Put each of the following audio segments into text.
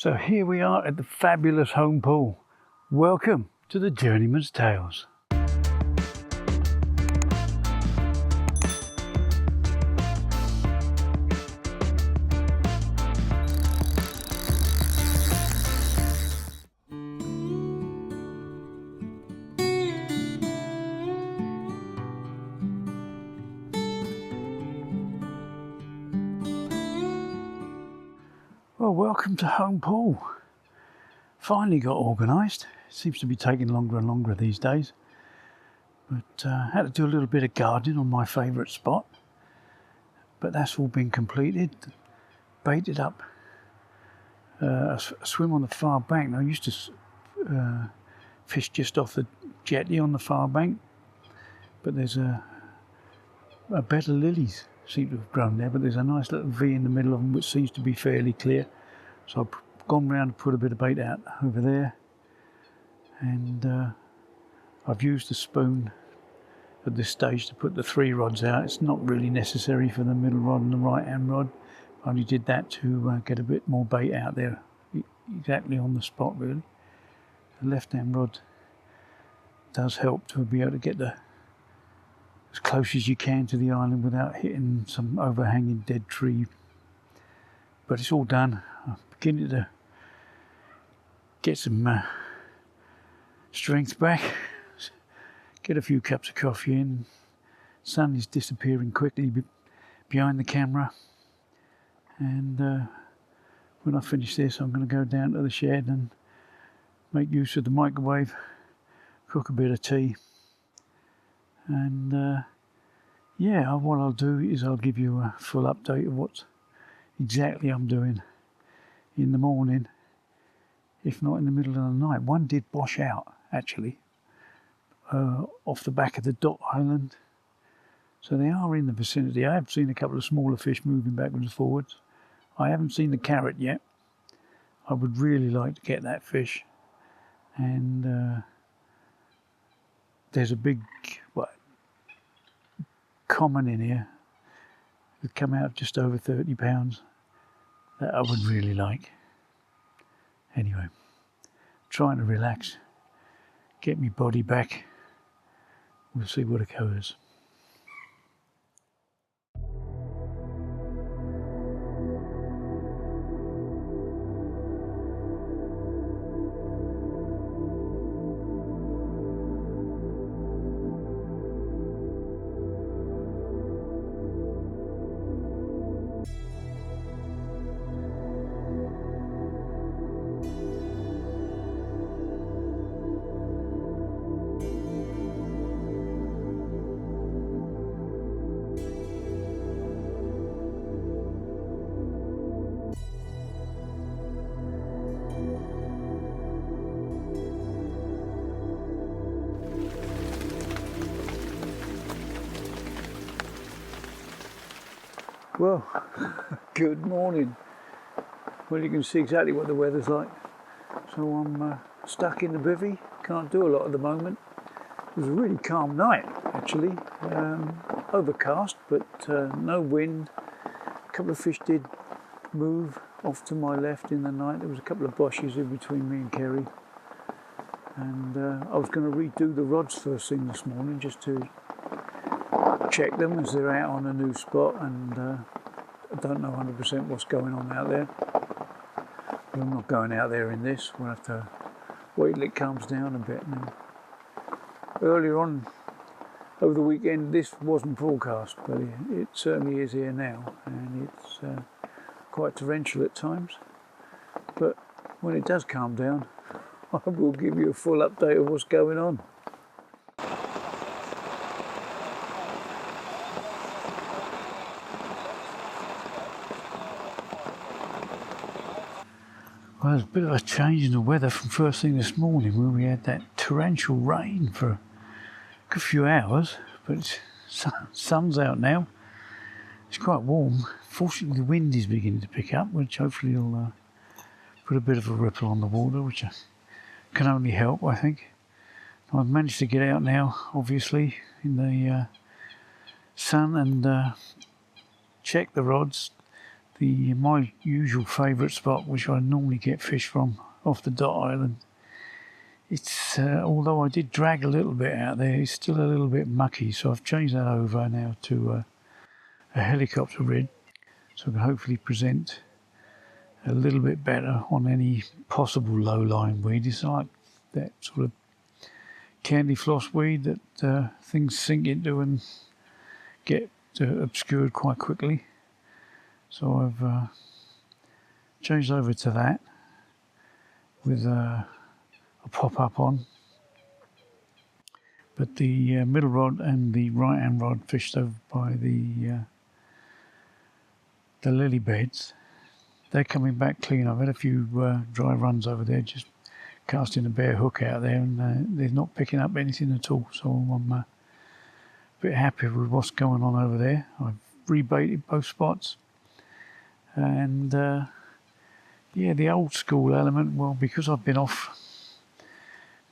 So here we are at the fabulous home pool. Welcome to the Journeyman's Tales. Well, welcome to home pool. Finally got organised. It seems to be taking longer and longer these days. But had to do a little bit of gardening on my favourite spot. But that's all been completed. Baited up a swim on the far bank. Now, I used to fish just off the jetty on the far bank. But there's a bed of lilies seem to have grown there, but there's a nice little V in the middle of them which seems to be fairly clear. So I've gone round and put a bit of bait out over there, and I've used the spoon at this stage to put the 3 rods out. It's not really necessary for the middle rod and the right hand rod. I only did that to get a bit more bait out there, exactly on the spot really. The left hand rod does help to be able to get as close as you can to the island without hitting some overhanging dead tree. But it's all done. I'm beginning to get some strength back, get a few cups of coffee in. Sun is disappearing quickly behind the camera, and when I finish this I'm going to go down to the shed and make use of the microwave, cook a bit of tea. And yeah, what I'll do is I'll give you a full update of what exactly I'm doing in the morning, if not in the middle of the night. One did wash out actually off the back of the dot island, so they are in the vicinity. I have seen a couple of smaller fish moving backwards and forwards. I haven't seen the carrot yet. I would really like to get that fish, and there's a big common in here that come out just over 30 pounds that I would really like. Anyway, trying to relax, get my body back. We'll see what occurs. Well, good morning. Well, you can see exactly what the weather's like. So I'm stuck in the bivvy, can't do a lot at the moment. It was a really calm night actually, overcast but no wind. A couple of fish did move off to my left in the night. There was a couple of boshes in between me and Carey, and I was going to redo the rods first thing this morning just to check them as they're out on a new spot, and I don't know 100% what's going on out there. But I'm not going out there in this. We'll have to wait till it calms down a bit. Now, earlier on over the weekend this wasn't forecast, but it certainly is here now, and it's quite torrential at times. But when it does calm down, I will give you a full update of what's going on. Well, there's a bit of a change in the weather from first thing this morning, where we had that torrential rain for a good few hours, but sun's out now. It's quite warm. Fortunately, the wind is beginning to pick up, which hopefully will put a bit of a ripple on the water, which can only help, I think. I've managed to get out now, obviously, in the sun and check the rods. my usual favourite spot, which I normally get fish from, off the dot island. It's although I did drag a little bit out there, it's still a little bit mucky, so I've changed that over now to a helicopter rig, so I can hopefully present a little bit better on any possible low-lying weed. It's like that sort of candy floss weed that things sink into and get obscured quite quickly. So I've changed over to that with a pop-up on. But the middle rod and the right-hand rod fished over by the lily beds, they're coming back clean. I've had a few dry runs over there, just casting a bare hook out there, and they're not picking up anything at all. So I'm a bit happy with what's going on over there. I've rebaited both spots, and yeah, the old school element. Well, because I've been off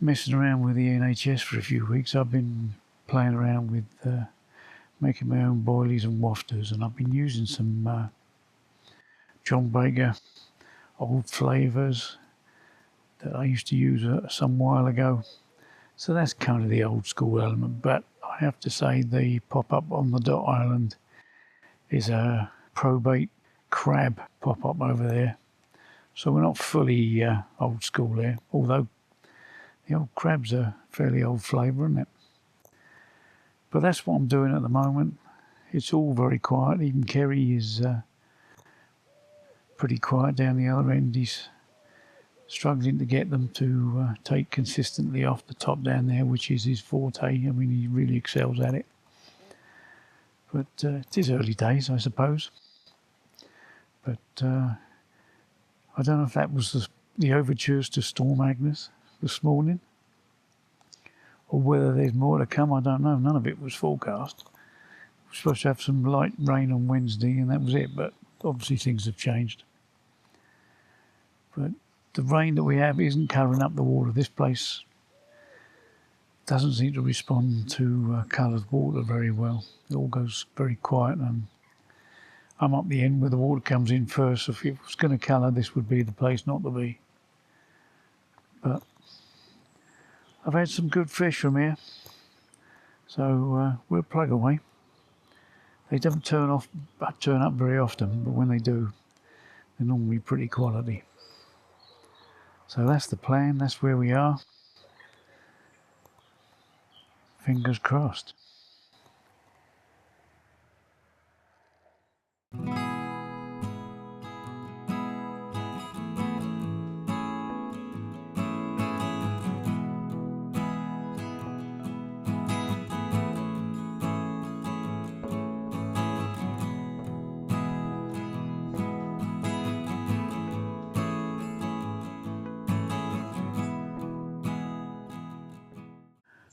messing around with the NHS for a few weeks, I've been playing around with making my own boilies and wafters, and I've been using some John Baker old flavours that I used to use some while ago. So that's kind of the old school element, but I have to say the pop-up on the dot island is a probate crab pop-up over there. So we're not fully old school there, although the old crab's a fairly old flavour, isn't it? But that's what I'm doing at the moment. It's all very quiet. Even Carey is pretty quiet down the other end. He's struggling to get them to take consistently off the top down there, which is his forte. I mean, he really excels at it. But it is early days, I suppose. But I don't know if that was the overtures to Storm Agnes this morning, or whether there's more to come. I don't know. None of it was forecast. We're supposed to have some light rain on Wednesday, and that was it. But obviously things have changed. But the rain that we have isn't covering up the water. This place doesn't seem to respond to coloured water very well. It all goes very quiet, and I'm up the end where the water comes in first. If it was going to colour, this would be the place not to be. But I've had some good fish from here, so we'll plug away. They don't turn up very often, but when they do, they're normally pretty quality. So that's the plan, that's where we are. Fingers crossed.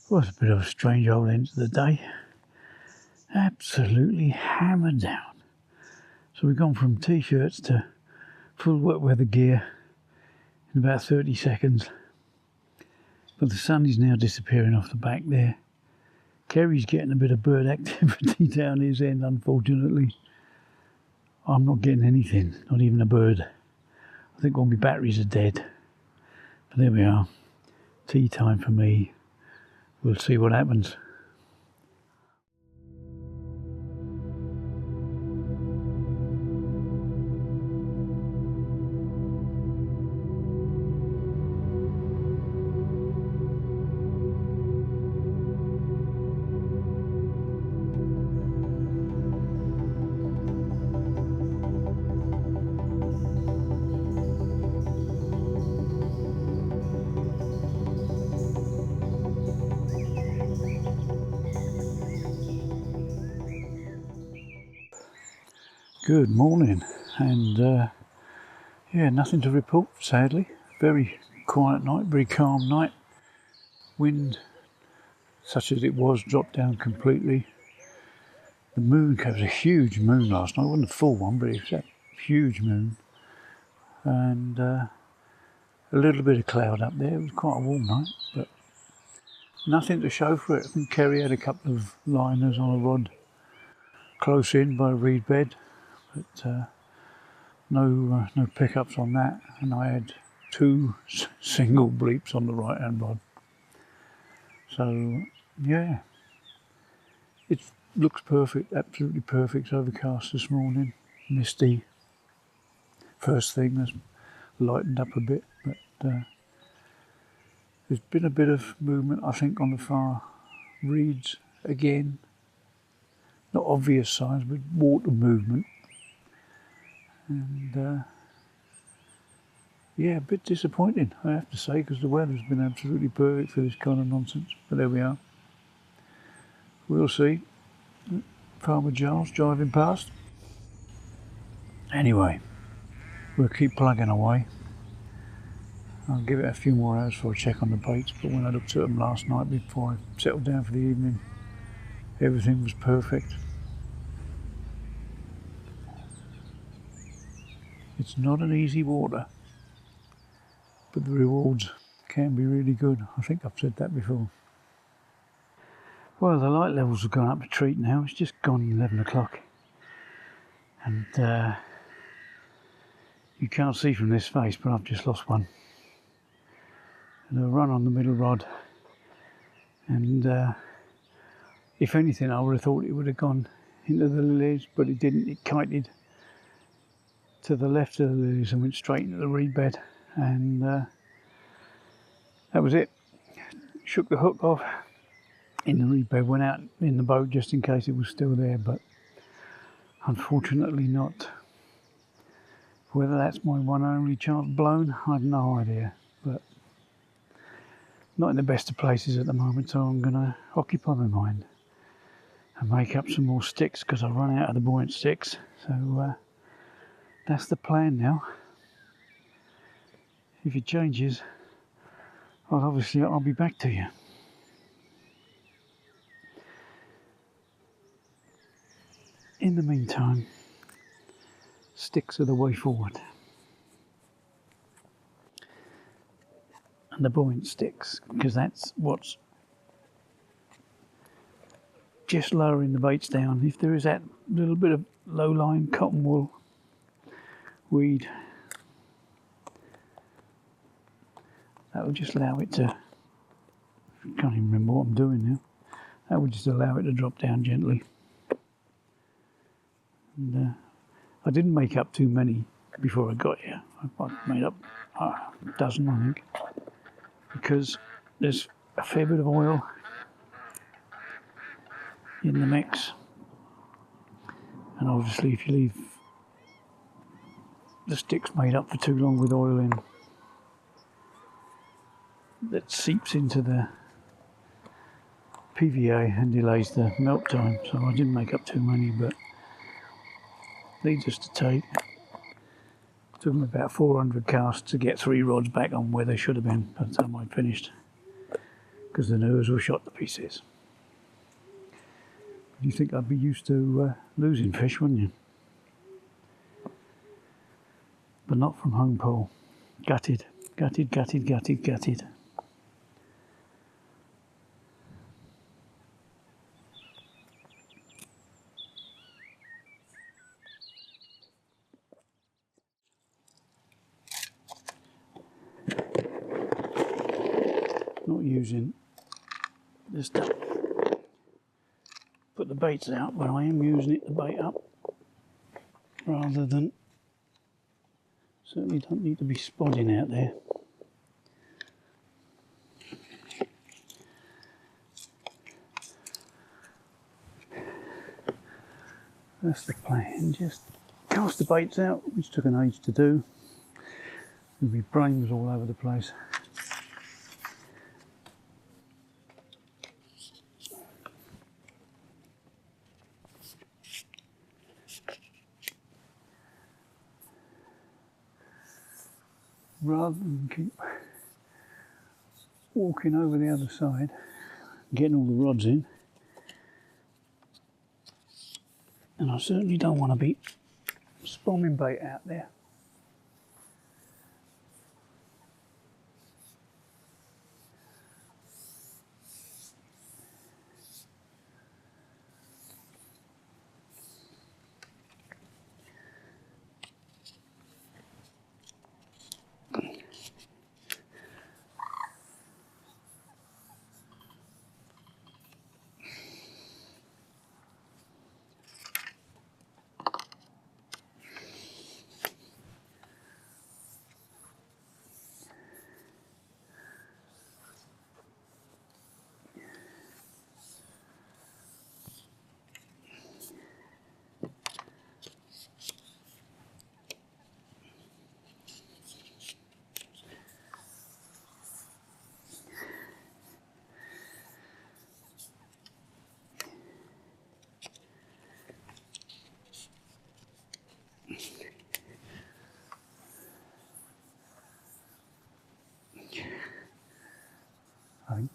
Well, it's a bit of a strange old end to the day. Absolutely hammered down. So we've gone from t-shirts to full wet weather gear in about 30 seconds. But the sun is now disappearing off the back there. Carey's getting a bit of bird activity down his end, unfortunately. I'm not getting anything, not even a bird. I think all my batteries are dead. But there we are. Tea time for me. We'll see what happens. Good morning, and yeah, nothing to report, sadly. Very quiet night, very calm night. Wind, such as it was, dropped down completely. The moon, there was a huge moon last night. It wasn't a full one, but it was a huge moon. And a little bit of cloud up there. It was quite a warm night, but nothing to show for it. I think Carey had a couple of liners on a rod close in by a reed bed. But no pickups on that, and I had 2 single bleeps on the right hand rod. So yeah, it looks perfect, absolutely perfect. It's overcast this morning, misty. First thing has lightened up a bit, but there's been a bit of movement, I think, on the far reeds again. Not obvious signs, but water movement. And yeah, a bit disappointing, I have to say, because the weather's been absolutely perfect for this kind of nonsense. But there we are. We'll see. Farmer Giles driving past. Anyway, we'll keep plugging away. I'll give it a few more hours before I check on the baits, but when I looked at them last night before I settled down for the evening, everything was perfect. It's not an easy water, but the rewards can be really good. I think I've said that before. Well, the light levels have gone up a treat now. It's just gone 11 o'clock. And you can't see from this face, but I've just lost one. And a run on the middle rod. And if anything, I would have thought it would have gone into the lilies, but it didn't. It kited to the left of the lilies and went straight into the reed bed. And that was it. Shook the hook off in the reed bed, went out in the boat just in case it was still there, but unfortunately not. Whether that's my one and only chance blown, I have no idea, but not in the best of places at the moment, so I'm going to occupy my mind and make up some more sticks because I've run out of the buoyant sticks. So that's the plan now. If it changes, I'll be back to you. In the meantime, sticks are the way forward. And the buoyant sticks, because that's what's just lowering the baits down. If there is that little bit of low-lying cotton wool weed, that would just allow it to, I can't even remember what I'm doing now, that would just allow it to drop down gently. And I didn't make up too many before I got here. I made up a dozen, I think, because there's a fair bit of oil in the mix, and obviously if you leave the sticks made up for too long with oil in, that seeps into the PVA and delays the melt time. So I didn't make up too many, but needless to take, it took me about 400 casts to get 3 rods back on where they should have been by the time I'd finished, because the nerves were shot to pieces. You'd think I'd be used to losing fish, wouldn't you? But not from home pole. Gutted, gutted, gutted, gutted, gutted. Not using this stuff. Put the baits out, but I am using it to bait up rather than, certainly don't need to be spodding out there. That's the plan, just cast the baits out, which took an age to do. There'll be brains all over the place. Rather than keep walking over the other side, getting all the rods in, and I certainly don't want to be spomming bait out there.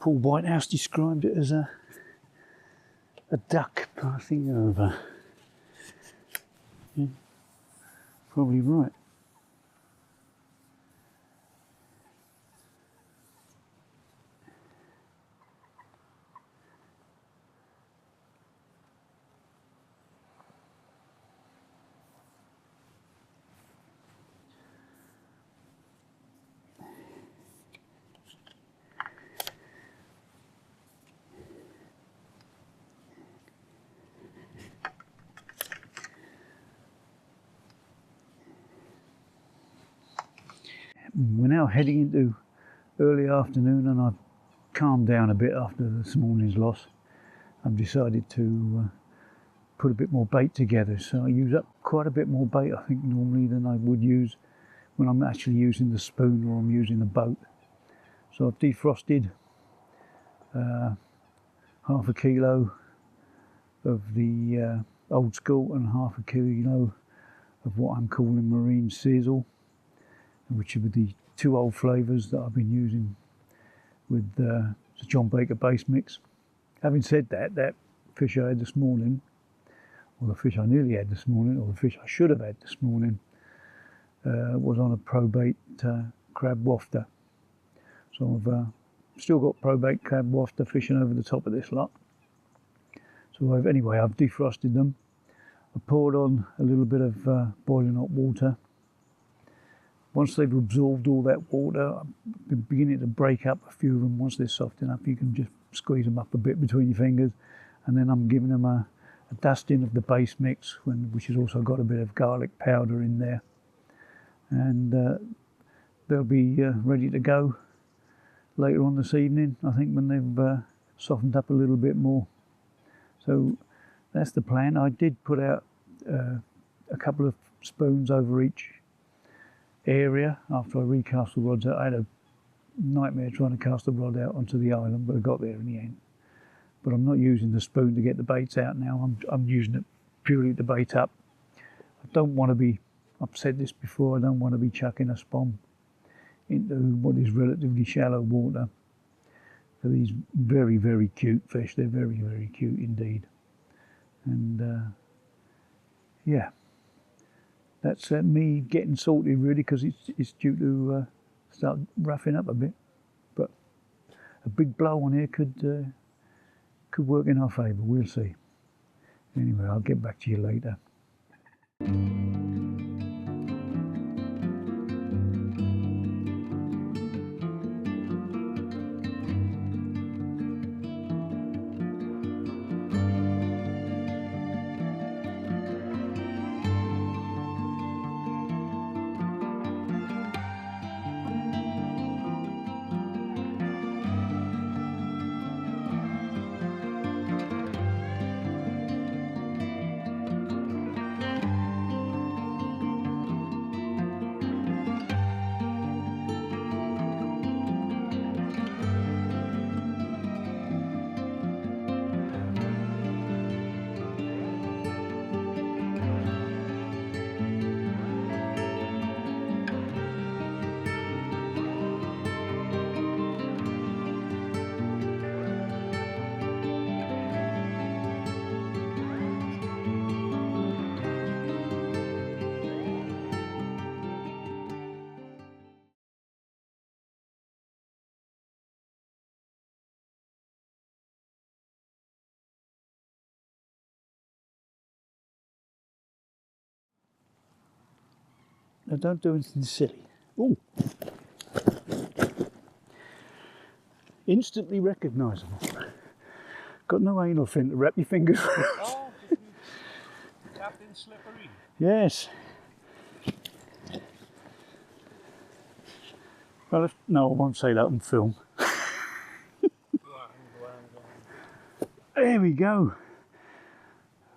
Paul Whitehouse described it as a duck passing over. Yeah, probably right. We're now heading into early afternoon, and I've calmed down a bit after this morning's loss. I've decided to put a bit more bait together, so I use up quite a bit more bait, I think, normally than I would use when I'm actually using the spoon or I'm using the boat. So I've defrosted half a kilo of the old Skool and half a kilo of what I'm calling marine Sizzle, which are the two old flavours that I've been using with the John Baker base mix. Having said that, that fish I had this morning, or the fish I nearly had this morning, or the fish I should have had this morning, was on a probate crab wafter. So I've still got probate crab wafter fishing over the top of this lot. So I've defrosted them. I poured on a little bit of boiling hot water. Once they've absorbed all that water, I've been beginning to break up a few of them. Once they're soft enough, you can just squeeze them up a bit between your fingers, and then I'm giving them a dusting of the base mix, which has also got a bit of garlic powder in there, and they'll be ready to go later on this evening, I think, when they've softened up a little bit more. So that's the plan. I did put out a couple of spoons over each area after I recast the rods out. I had a nightmare trying to cast the rod out onto the island, but I got there in the end. But I'm not using the spoon to get the baits out now. I'm using it purely to bait up. I don't want to be, I've said this before, I don't want to be chucking a spom into what is relatively shallow water for these very, very cute fish. They're very, very cute indeed. And yeah, that's me getting salty really, because it's due to start roughing up a bit. But a big blow on here could work in our favour. We'll see. Anyway, I'll get back to you later. Now don't do anything silly. Ooh. Instantly recognisable. Got no anal fin to wrap your fingers around. Oh, Captain Slippery. Yes. Well, no, I won't say that on film. There we go.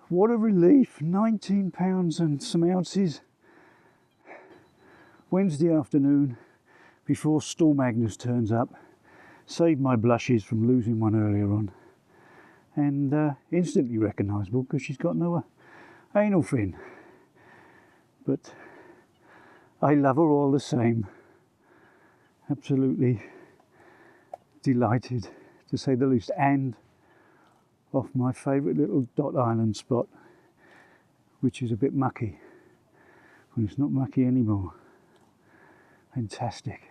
What a relief. £19 and some ounces. Wednesday afternoon, before Storm Agnes turns up. Saved my blushes from losing one earlier on. And instantly recognisable because she's got no anal fin. But I love her all the same. Absolutely delighted to say the least, and off my favourite little dot island spot, which is a bit mucky. When it's not mucky anymore. Fantastic.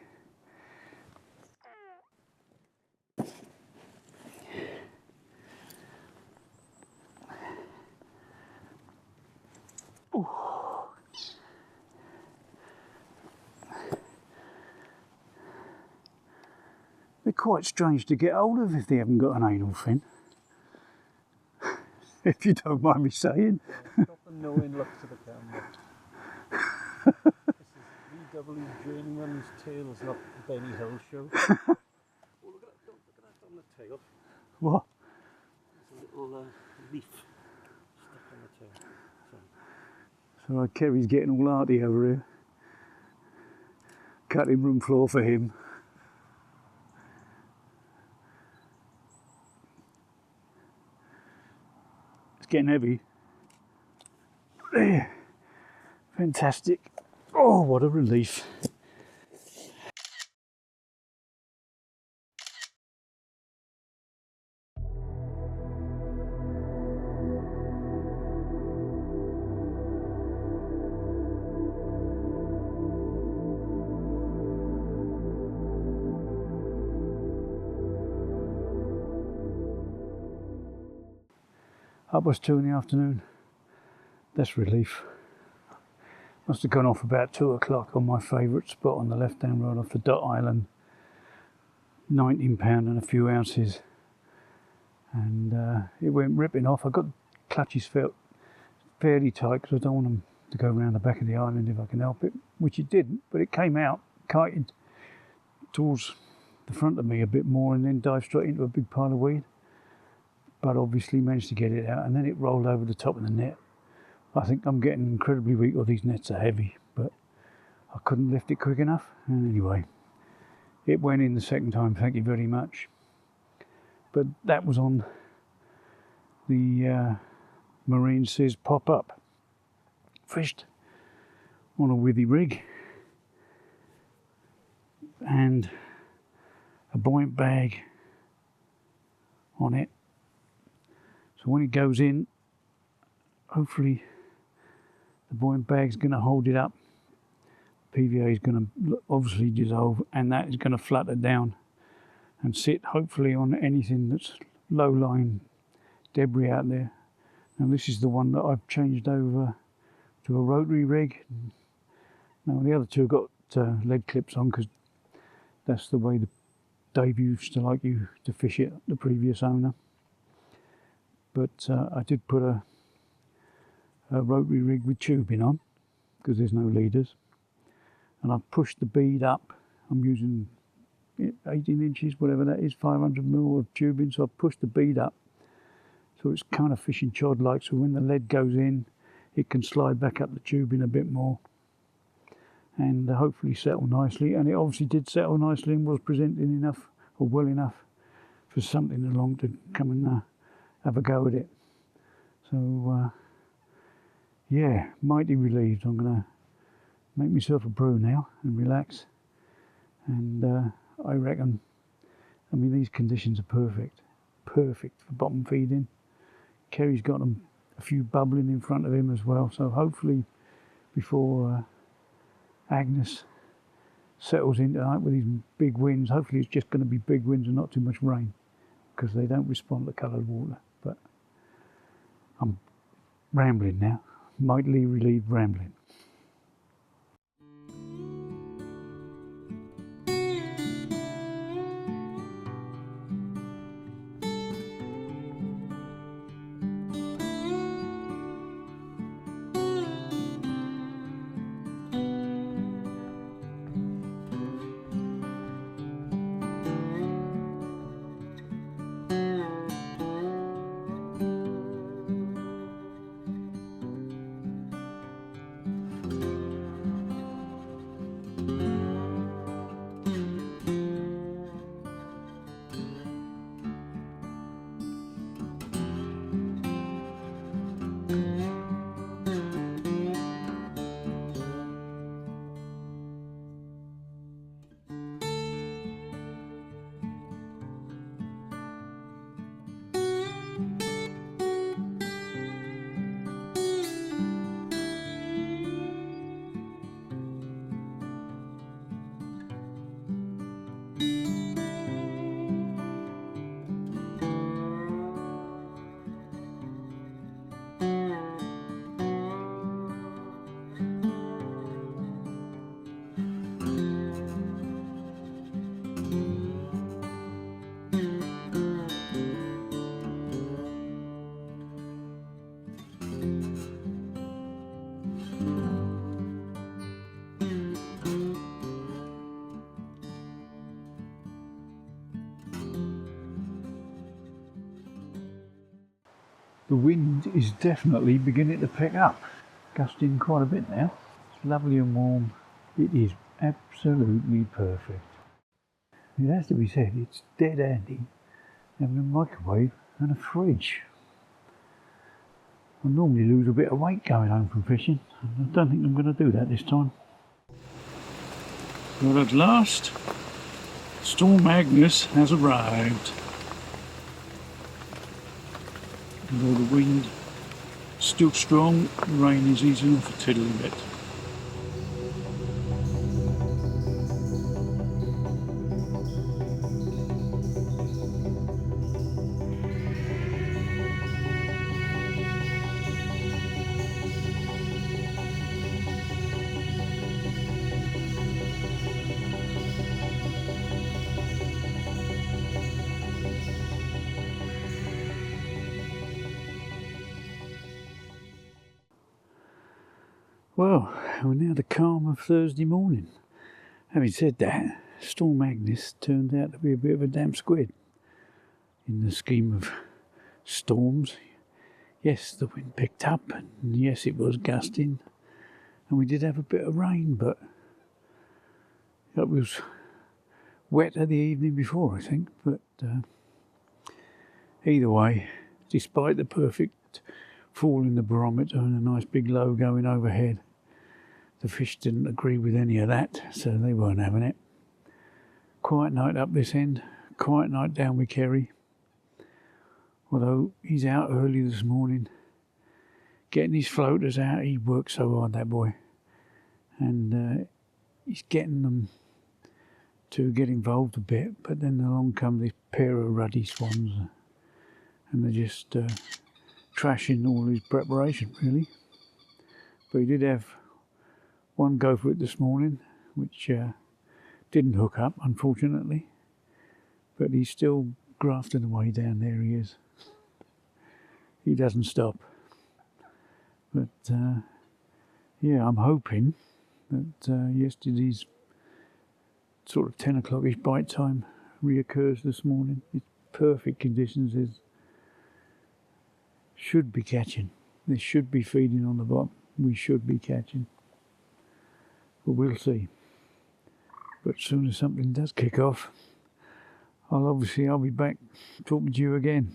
Ooh. They're quite strange to get hold of if they haven't got an anal fin. If you don't mind me saying. Stop the knowing look to the camera. This is vwjourneyman's tails, not the Benny Hill show. Oh, look at that on the tail. What? There's a little leaf stuck on the tail. So Carey's getting all arty over here. Cutting room floor for him. It's getting heavy. There. Fantastic. Oh, what a relief. Up was 2 in the afternoon. That's relief. Must have gone off about 2 o'clock on my favourite spot on the left-hand road off the Dot Island. £19 and a few ounces. And it went ripping off. I got clutches felt fairly tight because I don't want them to go around the back of the island if I can help it, which it didn't, but it came out, kited towards the front of me a bit more and then dived straight into a big pile of weed. But obviously managed to get it out, and then it rolled over the top of the net. I think I'm getting incredibly weak, or these nets are heavy, but I couldn't lift it quick enough. And anyway, it went in the second time, thank you very much. But that was on the Marine Sizz pop-up. Fished on a Withy rig and a Buoyant bag on it. So when it goes in, hopefully the Buoyant bag's going to hold it up. PVA is going to obviously dissolve, and that is going to flutter down and sit hopefully on anything that's low-lying debris out there. Now this is the one that I've changed over to a Rotary rig. Now the other two have got lead clips on because that's the way that Dave used to like you to fish it, the previous owner. But I did put a Rotary rig with tubing on because there's no leaders, and I've pushed the bead up. I'm using 18 inches, whatever that is, 500mm of tubing, so I've pushed the bead up so it's kind of fishing chod like, so when the lead goes in it can slide back up the tubing a bit more and hopefully settle nicely. And it obviously did settle nicely and was presenting enough, or well enough, for something along to come and have a go at it. So yeah, mighty relieved. I'm gonna make myself a brew now and relax, and I reckon, I mean, these conditions are perfect for bottom feeding. Carey's got them a few bubbling in front of him as well, so hopefully before Agnes settles in tonight with these big winds, hopefully it's just going to be big winds and not too much rain, because they don't respond to coloured water. But I'm rambling now, mightily relieved rambling. The wind is definitely beginning to pick up, gusting quite a bit now. It's lovely and warm. It is absolutely perfect. It has to be said, it's dead handy having a microwave and a fridge. I normally lose a bit of weight going home from fishing, and I don't think I'm going to do that this time. But at last, Storm Agnes has arrived. Although the wind is still strong, the rain is easing off a tiddly bit. Well, we're now the calm of Thursday morning. Having said that, Storm Agnes turned out to be a bit of a damp squid. In the scheme of storms, yes, the wind picked up, and yes, it was gusting, and we did have a bit of rain, but it was wetter the evening before, I think. But either way, despite the perfect fall in the barometer and a nice big low going overhead, the fish didn't agree with any of that, so they weren't having it. Quiet night up this end, quiet night down with Carey. Although he's out early this morning, getting his floaters out. He works so hard, that boy. And he's getting them to get involved a bit, but then along come this pair of ruddy swans, and they're just trashing all his preparation, really. But he did have one go for it this morning, which didn't hook up, unfortunately. But he's still grafting away down there, he is. He doesn't stop. But yeah, I'm hoping that yesterday's sort of 10 o'clock-ish bite time reoccurs this morning. It's perfect conditions. It should be catching. They should be feeding on the bottom. We should be catching. But we'll see. But as soon as something does kick off, I'll be back talking to you again.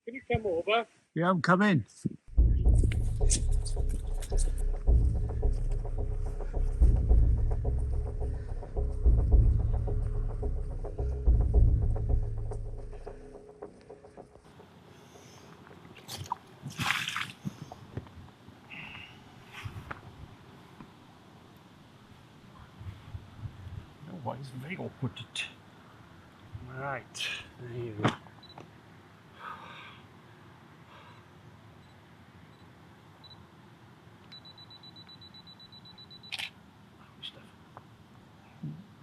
Can you come over? Yeah, I'm coming. Oh, it's very awkward. Right, there you go.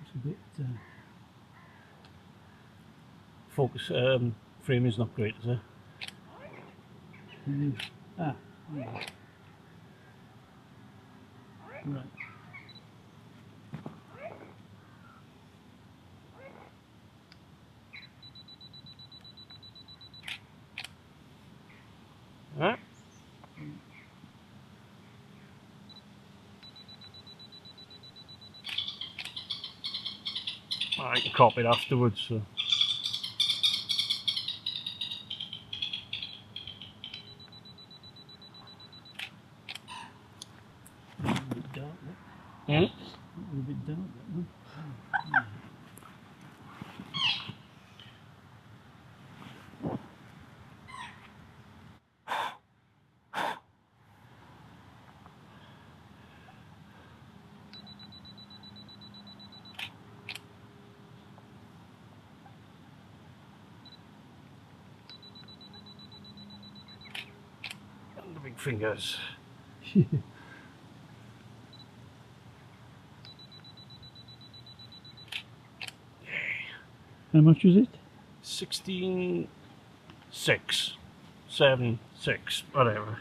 It's a bit... Focus frame is not great, is it? yeah. Right. Right. I can crop it afterwards, so. A bit dark, Hmm? a bit dark, that one. And the big fingers. How much was it? 16, 6, 7, 6, whatever.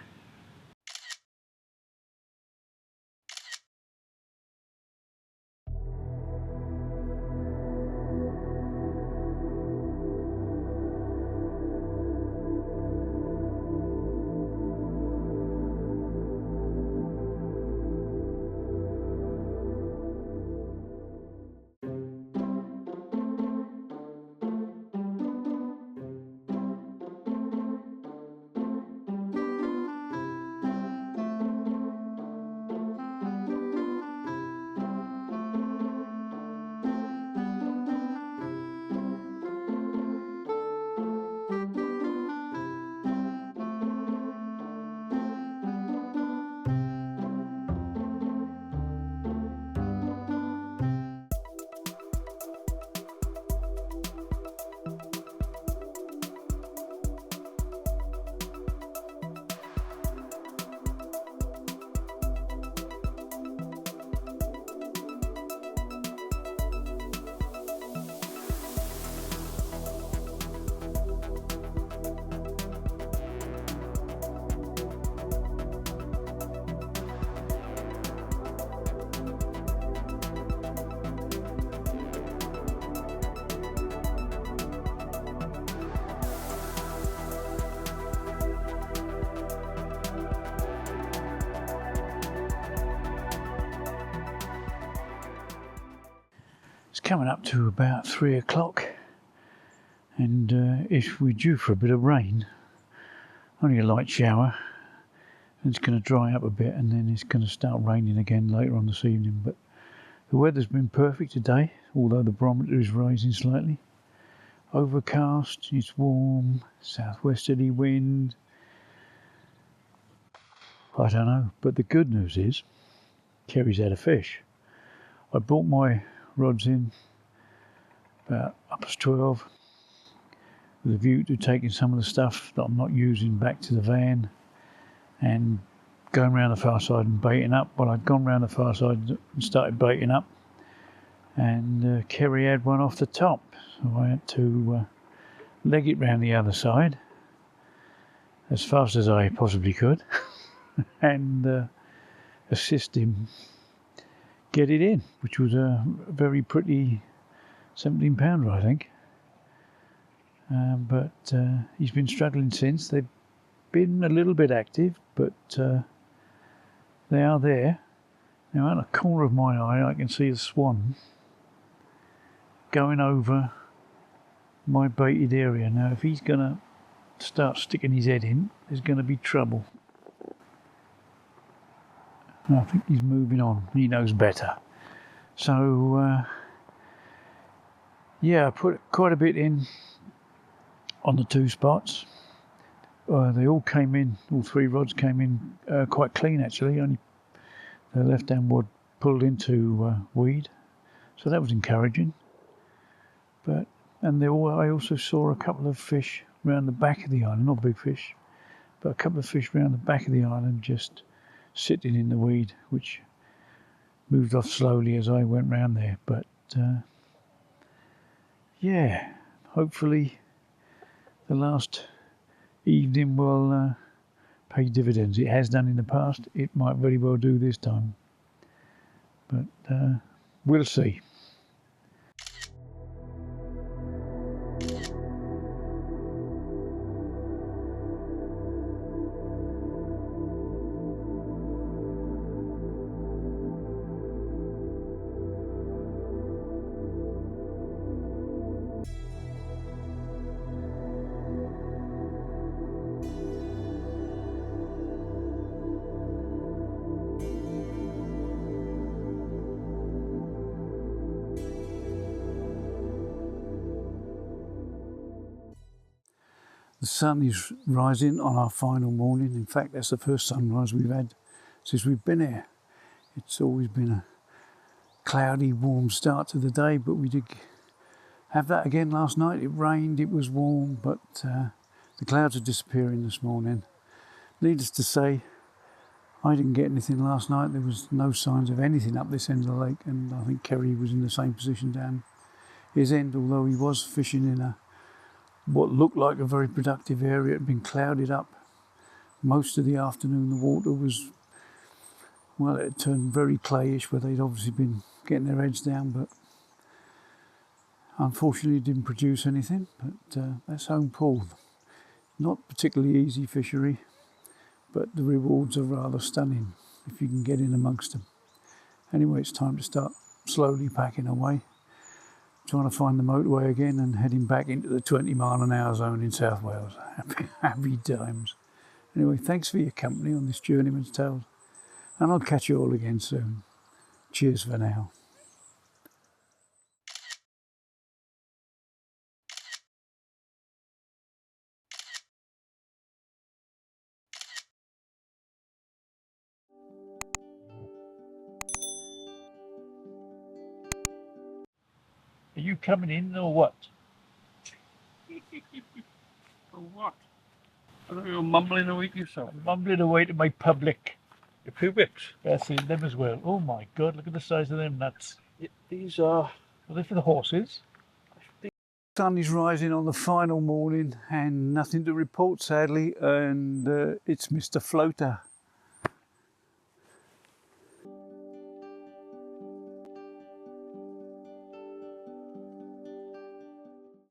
coming up to about 3 o'clock, and if we're due for a bit of rain, only a light shower, and it's going to dry up a bit, and then it's going to start raining again later on this evening. But the weather's been perfect today, although the barometer is rising slightly. Overcast, it's warm, southwesterly wind. I don't know, but the good news is Carey's had a fish. I brought my rods in about 12 with a view to taking some of the stuff that I'm not using back to the van and going round the far side and baiting up. Well, I'd gone round the far side and started baiting up, and Carey had one off the top, so I had to leg it round the other side as fast as I possibly could and assist him get it in, which was a very pretty 17 pounder, I think. But he's been struggling since. They've been a little bit active, but they are there. Now, out of the corner of my eye, I can see a swan going over my baited area. Now, if he's going to start sticking his head in, there's going to be trouble. I think he's moving on. He knows better. So, yeah, I put quite a bit in on the 2 spots. They all came in, all 3 rods came in quite clean actually. Only the left-hand rod pulled into weed, so that was encouraging. And I also saw a couple of fish round the back of the island, not big fish, but a couple of fish round the back of the island just sitting in the weed, which moved off slowly as I went round there. But yeah, hopefully the last evening will pay dividends. It has done in the past. It might very well do this time, but we'll see. The sun is rising on our final morning. In fact, that's the first sunrise we've had since we've been here. It's always been a cloudy, warm start to the day, but we did have that again last night. It rained, it was warm, but the clouds are disappearing this morning. Needless to say, I didn't get anything last night. There was no signs of anything up this end of the lake, and I think Carey was in the same position down his end, although he was fishing in what looked like a very productive area. It had been clouded up most of the afternoon. The water was, well, it had turned very clayish, where they'd obviously been getting their heads down, but unfortunately it didn't produce anything. But that's home pool. Not particularly easy fishery, but the rewards are rather stunning if you can get in amongst them. Anyway, it's time to start slowly packing away, trying to find the motorway again and heading back into the 20-mile-an-hour zone in South Wales. Happy times. Anyway, thanks for your company on this Journeyman's Tales, and I'll catch you all again soon. Cheers for now. Are you coming in or what? For what? I know you're mumbling away to yourself. I'm mumbling away to my public. Your pubics. That's in them as well. Oh my God, look at the size of them nuts. These are... Are they for the horses? The sun is rising on the final morning and nothing to report, sadly, and it's Mr. Floater